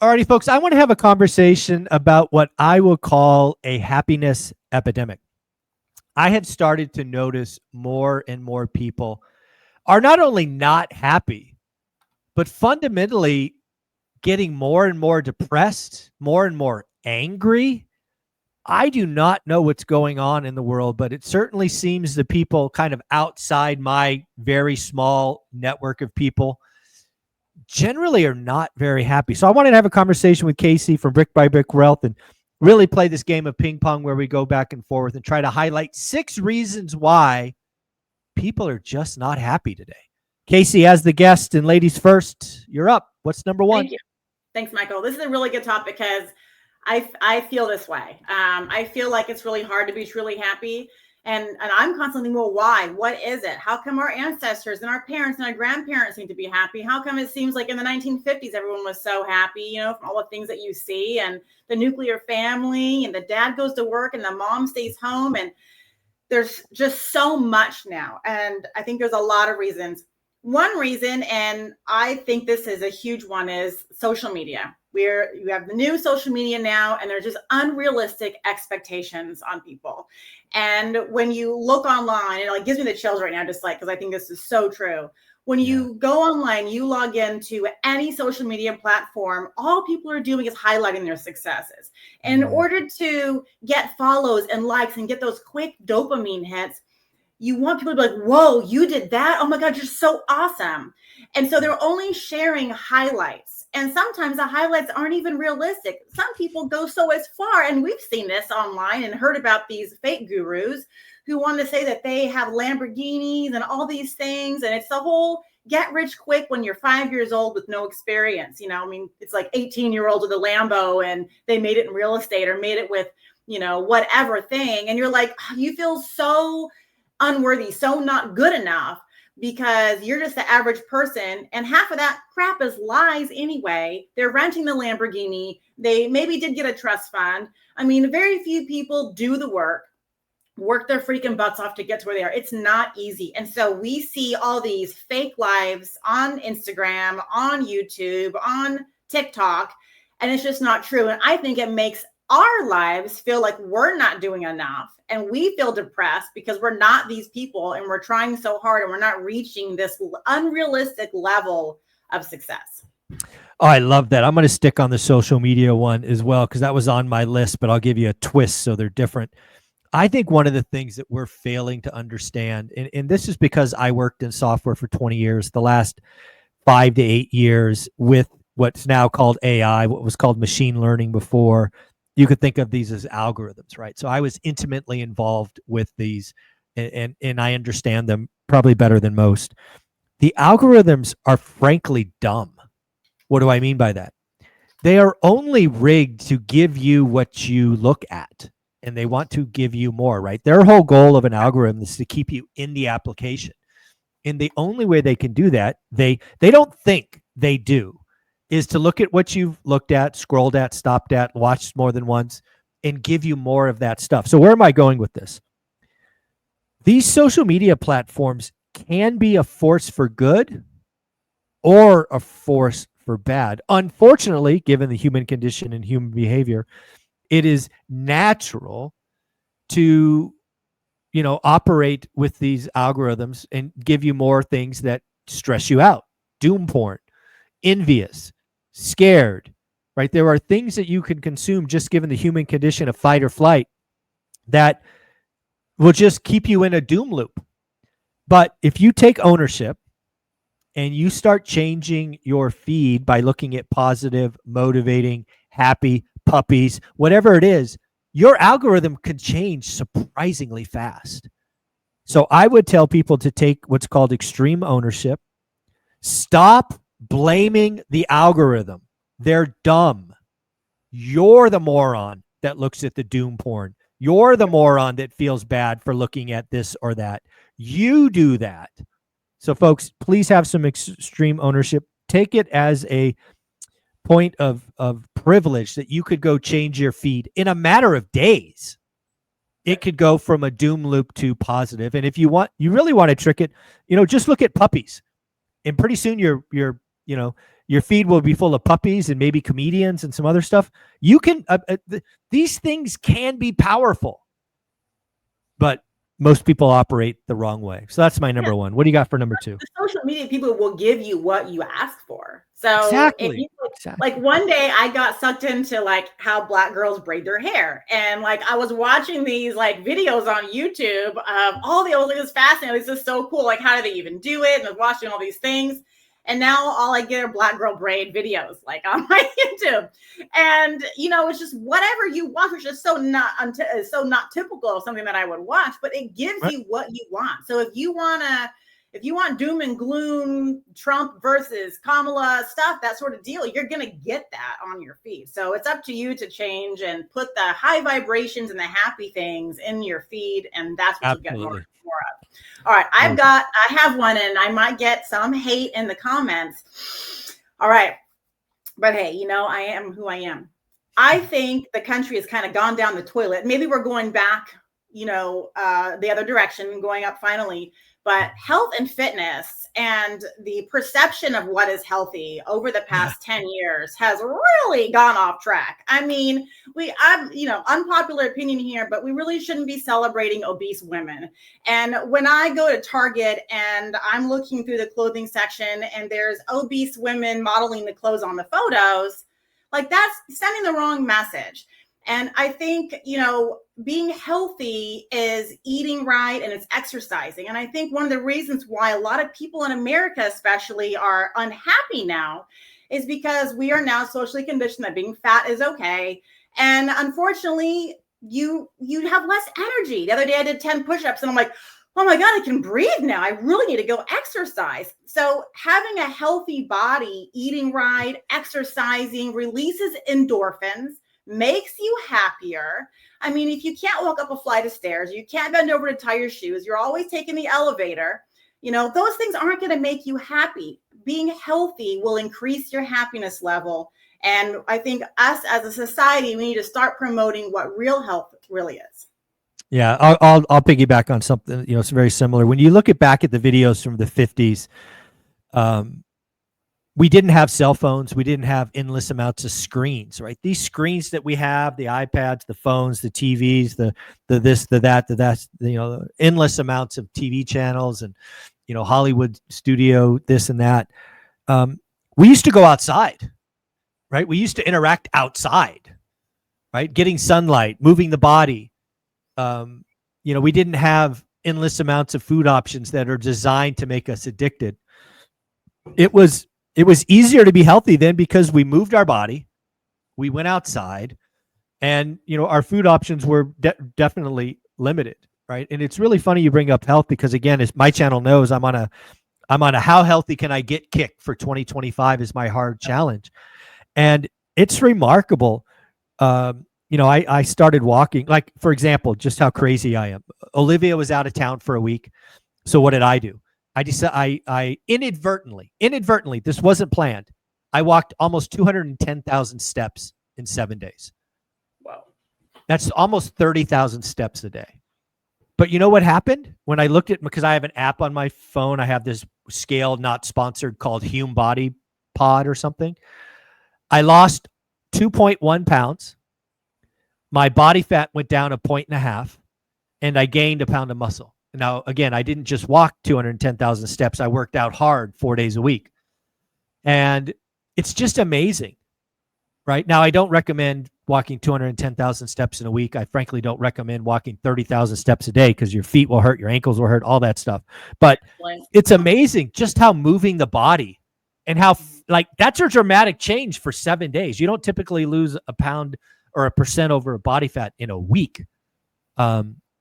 Alrighty, folks, I want to have a conversation about what I will call a happiness epidemic. I have started to notice more and more people are not only not happy, but fundamentally getting more and more depressed, more and more angry. I do not know what's going on in the world, but it certainly seems the people kind of outside my very small network of people generally are not very happy. So I wanted to have a conversation with Casey from Brick by Brick Wealth and really play this game of ping pong where we go back and forth and try to highlight 6 reasons why people are just not happy today. Casey, as the guest and ladies first, you're up. What's number 1? Thank you. Thanks, Michael. This is a really good topic because I feel this way. I feel like it's really hard to be truly happy. And I'm constantly, well, why? What is it? How come our ancestors and our parents and our grandparents seem to be happy? How come it seems like in the 1950s, everyone was so happy, you know, from all the things that you see and the nuclear family and the dad goes to work and the mom stays home. And there's just so much now. And I think there's a lot of reasons. One reason, and I think this is a huge one, is social media. You have the new social media now, and there's just unrealistic expectations on people. And when you look online, it like gives me the chills right now, just like, because I think this is so true. When you go online, you log into any social media platform, all people are doing is highlighting their successes. And in order to get follows and likes and get those quick dopamine hits, you want people to be like, whoa, you did that? Oh my God, you're so awesome. And so they're only sharing highlights. And sometimes the highlights aren't even realistic. Some people go so as far, and we've seen this online and heard about these fake gurus who want to say that they have Lamborghinis and all these things. And it's the whole get rich quick when you're 5 years old with no experience. You know, I mean, it's like 18-year-olds with a Lambo and they made it in real estate or made it with, you know, whatever thing. And you're like, you feel so unworthy, so not good enough because you're just the average person. And half of that crap is lies anyway. They're renting the Lamborghini. They maybe did get a trust fund. I mean, very few people do the work their freaking butts off to get to where they are. It's not easy. And so we see all these fake lives on Instagram, on YouTube, on TikTok, and it's just not true. And I think it makes our lives feel like we're not doing enough, and we feel depressed because we're not these people and we're trying so hard and we're not reaching this unrealistic level of success. Oh, I love that. I'm going to stick on the social media one as well because that was on my list, but I'll give you a twist so they're different. I think one of the things that we're failing to understand, and this is because I worked in software for 20 years, the last 5 to 8 years with what's now called AI, what was called machine learning before. You could think of these as algorithms, right? So I was intimately involved with these, and I understand them probably better than most. The algorithms are frankly dumb. What do I mean by that? They are only rigged to give you what you look at, and they want to give you more, right? Their whole goal of an algorithm is to keep you in the application. And the only way they can do that, they don't think, they do, is to look at what you've looked at, scrolled at, stopped at, watched more than once, and give you more of that stuff. So where am I going with this? These social media platforms can be a force for good or a force for bad. Unfortunately, given the human condition and human behavior, it is natural to, operate with these algorithms and give you more things that stress you out. Doom porn, envious, scared, right? There are things that you can consume just given the human condition of fight or flight that will just keep you in a doom loop. But if you take ownership and you start changing your feed by looking at positive, motivating, happy, puppies, whatever it is, your algorithm could change surprisingly fast. So I would tell people to take what's called extreme ownership. Stop blaming the algorithm. They're dumb. You're the moron that looks at the doom porn. You're the moron that feels bad for looking at this or that. You do that. So folks, please have some extreme ownership. Take it as a point of privilege that you could go change your feed in a matter of days. It could go from a doom loop to positive. And if you really want to trick it, just look at puppies. And pretty soon you're Your feed will be full of puppies and maybe comedians and some other stuff. You can, these things can be powerful, but most people operate the wrong way. So that's my number one. What do you got for number two? The social media people will give you what you ask for. So if Exactly. you like one day I got sucked into like how Black girls braid their hair. And like I was watching these like videos on YouTube of all the old, it was fascinating. This is so cool. Like, how do they even do it? And I was watching all these things. And now all I get are Black girl braid videos like on my YouTube. And you know, it's just whatever you watch, which is so not typical of something that I would watch, but it gives you what you want. So if you want doom and gloom, Trump versus Kamala stuff, that sort of deal, you're going to get that on your feed. So it's up to you to change and put the high vibrations and the happy things in your feed. And that's what you'll get more of. All right. I have one, and I might get some hate in the comments. All right. But hey, you know, I am who I am. I think the country has kind of gone down the toilet. Maybe we're going back, you know, the other direction, going up finally. But health and fitness and the perception of what is healthy over the past 10 years has really gone off track. I mean, unpopular opinion here, but we really shouldn't be celebrating obese women. And when I go to Target and I'm looking through the clothing section and there's obese women modeling the clothes on the photos, like that's sending the wrong message. And I think, you know, being healthy is eating right and it's exercising. And I think one of the reasons why a lot of people in America especially are unhappy now is because we are now socially conditioned that being fat is okay. And unfortunately, you have less energy. The other day I did 10 push-ups and I'm like, oh my God, I can breathe now. I really need to go exercise. So having a healthy body, eating right, exercising, releases endorphins, makes you happier. I mean, if you can't walk up a flight of stairs, you can't bend over to tie your shoes, you're always taking the elevator, you know, those things aren't going to make you happy. Being healthy will increase your happiness level. And I think us as a society, we need to start promoting what real health really is. Yeah, I'll piggyback on something, you know, it's very similar. When you look back at the videos from the 50s, we didn't have cell phones. We didn't have endless amounts of screens, right? These screens that we have, the iPads, the phones, the TVs, the this, the that, you know, endless amounts of TV channels and, you know, Hollywood studio, this and that. We used to go outside, right? We used to interact outside, right? Getting sunlight, moving the body. You know, we didn't have endless amounts of food options that are designed to make us addicted. It was easier to be healthy then because we moved our body, we went outside, and you know our food options were definitely limited, right? And it's really funny you bring up health because again, as my channel knows, I'm on a how healthy can I get kick for 2025 is my hard challenge, and it's remarkable. You know, I started walking, like for example, just how crazy I am. Olivia was out of town for a week, so what did I do? I inadvertently, this wasn't planned. I walked almost 210,000 steps in 7 days. Wow. That's almost 30,000 steps a day. But you know what happened? When I looked at, because I have an app on my phone, I have this scale, not sponsored, called Hume Body Pod or something. I lost 2.1 pounds. My body fat went down 1.5 points, and I gained 1 pound of muscle. Now, again, I didn't just walk 210,000 steps. I worked out hard 4 days a week. And it's just amazing, right? Now, I don't recommend walking 210,000 steps in a week. I frankly don't recommend walking 30,000 steps a day because your feet will hurt, your ankles will hurt, all that stuff. But it's amazing just how moving the body and how, like, that's a dramatic change for 7 days. You don't typically lose 1 pound or 1% over body fat in a week.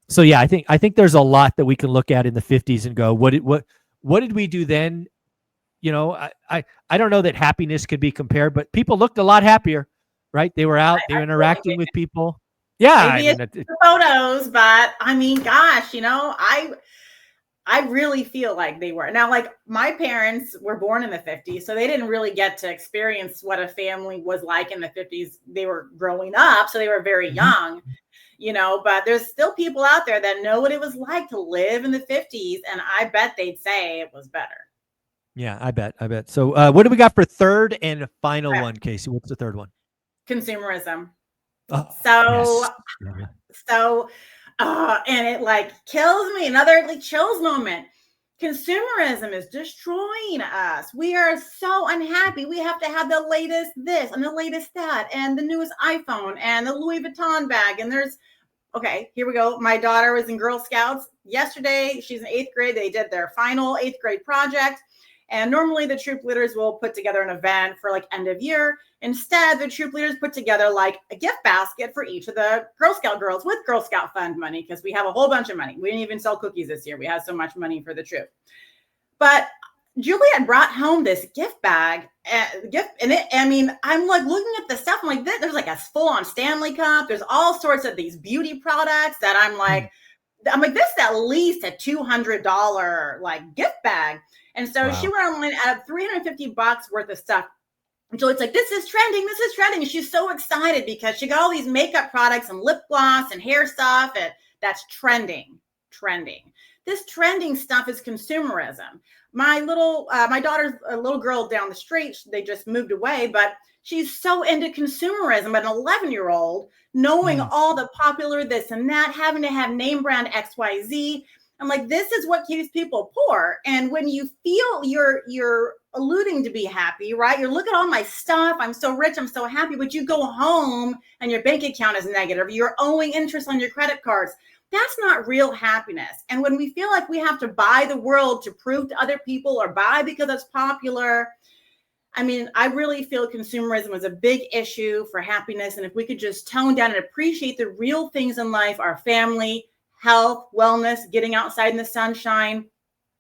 So yeah, I think there's a lot that we can look at in the 50s and go, what did we do then? You know, I don't know that happiness could be compared, but people looked a lot happier, right? They were out, they were interacting with people. Yeah, maybe it's the photos, but I mean, gosh, you know, I really feel like they were. Now, like my parents were born in the 50s, so they didn't really get to experience what a family was like in the 50s. They were growing up, so they were very young. You know, but there's still people out there that know what it was like to live in the 50s. And I bet they'd say it was better. Yeah, I bet. I bet. So, what do we got for third and final Okay. one, Casey? What's the third one? Consumerism. Oh, So, yes. Yeah. so, and it like kills me. Another like chills moment. Consumerism is destroying us. We are so unhappy. We have to have the latest this and the latest that and the newest iPhone and the Louis Vuitton bag. And there's, okay, here we go. My daughter was in Girl Scouts yesterday. She's in 8th grade. They did their final 8th grade project. And normally the troop leaders will put together an event for like end of year. Instead, the troop leaders put together like a gift basket for each of the Girl Scout girls with Girl Scout fund money, because we have a whole bunch of money. We didn't even sell cookies this year. We had so much money for the troop. But Juliet brought home this gift bag, and it, I mean, I'm like looking at the stuff. I'm like, there's like a full-on Stanley cup. There's all sorts of these beauty products that I'm like, this is at least a $200 like gift bag. And so she went online out of $350 worth of stuff. And Julie's like, this is trending. This is trending. And she's so excited because she got all these makeup products and lip gloss and hair stuff. And that's trending. This trending stuff is consumerism. My daughter's a little girl down the street. They just moved away, but she's so into consumerism. But an 11-year-old knowing all the popular this and that, having to have name brand XYZ. I'm like, this is what keeps people poor. And when you feel you're alluding to be happy, right? You're looking at all my stuff. I'm so rich. I'm so happy. But you go home and your bank account is negative. You're owing interest on your credit cards. That's not real happiness. And when we feel like we have to buy the world to prove to other people or buy because it's popular, I mean, I really feel consumerism is a big issue for happiness. And if we could just tone down and appreciate the real things in life, our family, health, wellness, getting outside in the sunshine,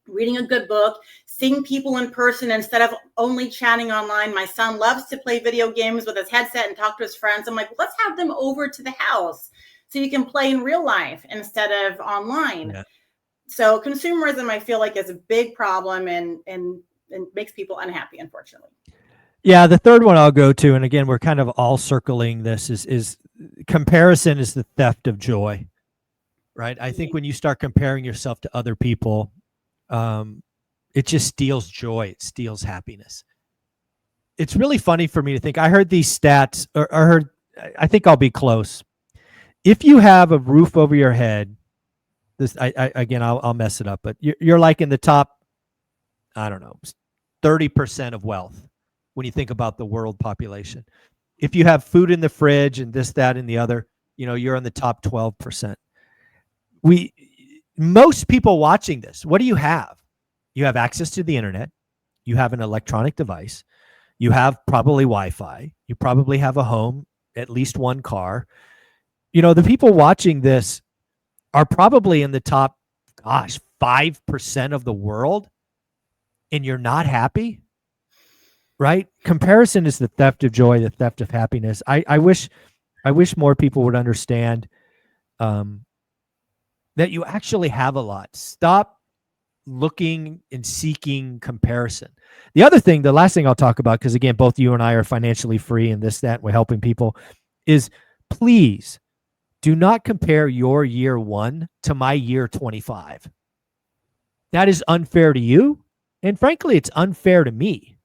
reading a good book, seeing people in person instead of only chatting online. My son loves to play video games with his headset and talk to his friends. I'm like, let's have them over to the house so you can play in real life instead of online. Yeah. So consumerism, I feel like, is a big problem and makes people unhappy, unfortunately. Yeah, the third one I'll go to, and again, we're kind of all circling this, is comparison is the theft of joy, right? I think when you start comparing yourself to other people, it just steals joy. It steals happiness. It's really funny for me to think, I heard these stats, I think I'll be close. If you have a roof over your head, I'll mess it up, but you're like in the top, I don't know, 30% of wealth when you think about the world population. If you have food in the fridge and this, that, and the other, you're in the top 12%. Most people watching this, what do you have? You have access to the internet. You have an electronic device. You have probably Wi-Fi. You probably have a home, at least one car. The people watching this are probably in the top, 5% of the world, and you're not happy, right? Comparison is the theft of joy, the theft of happiness. I wish more people would understand that you actually have a lot. Stop looking and seeking comparison. The last thing I'll talk about, because again, both you and I are financially free and this, that, and we're helping people, is please do not compare your year 1 to my year 25. That is unfair to you. And frankly, it's unfair to me.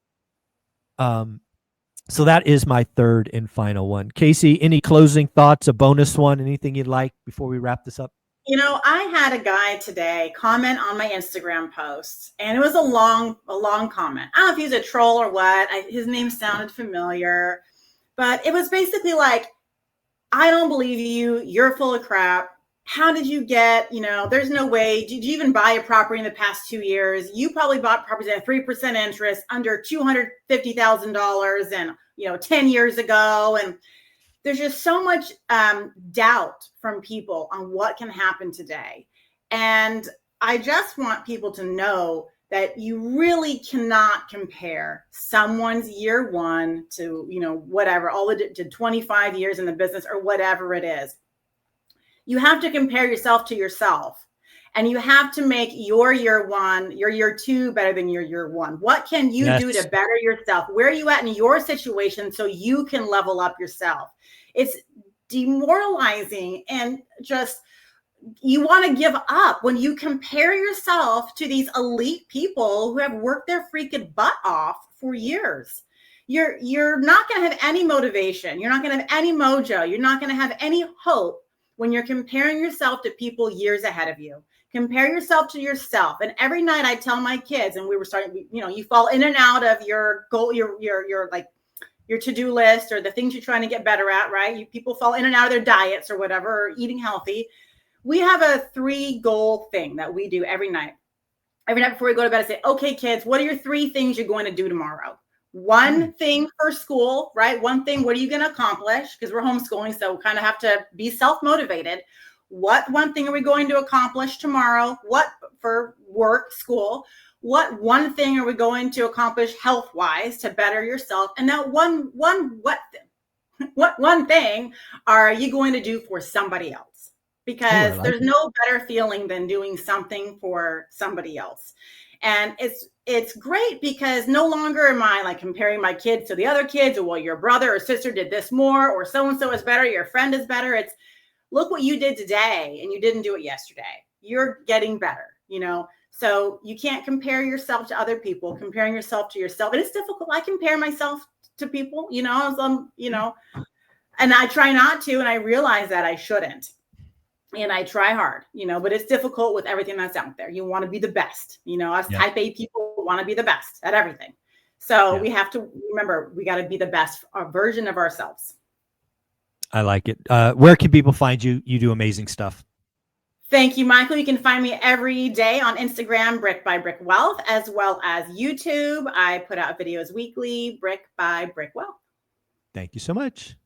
So that is my third and final one. Casey, any closing thoughts, a bonus one, anything you'd like before we wrap this up? I had a guy today comment on my Instagram post, and it was a long comment. I don't know if he's a troll or what. His name sounded familiar, but it was basically like, I don't believe you. You're full of crap. How did you get, there's no way. Did you even buy a property in the past 2 years? You probably bought properties at 3% interest under $250,000 and, 10 years ago. And there's just so much doubt from people on what can happen today. And I just want people to know that you really cannot compare someone's year 1 to, whatever, all to 25 years in the business or whatever it is. You have to compare yourself to yourself, and you have to make your year 1, your year 2 better than your year 1. What can you do to better yourself? Where are you at in your situation so you can level up yourself? It's demoralizing and just you want to give up when you compare yourself to these elite people who have worked their freaking butt off for years. You're not going to have any motivation. You're not going to have any mojo. You're not going to have any hope when you're comparing yourself to people years ahead of you. Compare yourself to yourself. And every night I tell my kids, and we were starting, you fall in and out of your goal, your to-do list, or the things you're trying to get better at, right? People fall in and out of their diets or whatever, or eating healthy. We have a 3-goal thing that we do every night. Every night before we go to bed, I say, okay, kids, what are your 3 things you're going to do tomorrow? One thing for school, right? One thing, what are you going to accomplish? Because we're homeschooling, so we kind of have to be self-motivated. What one thing are we going to accomplish tomorrow? What for work, school? What one thing are we going to accomplish health-wise to better yourself? And that what one thing are you going to do for somebody else? Because there's no better feeling than doing something for somebody else. And it's great because no longer am I like comparing my kids to the other kids, or well, your brother or sister did this more, or so-and-so is better, your friend is better. It's look what you did today and you didn't do it yesterday. You're getting better, So you can't compare yourself to other people, comparing yourself to yourself. And it's difficult. I compare myself to people, and I try not to, and I realize that I shouldn't. And I try hard, but it's difficult with everything that's out there. You want to be the best, us type A people want to be the best at everything. So we have to remember, we got to be the best version of ourselves. I like it. Where can people find you? You do amazing stuff. Thank you, Michael. You can find me every day on Instagram, Brick by Brick Wealth, as well as YouTube. I put out videos weekly, Brick by Brick Wealth. Thank you so much.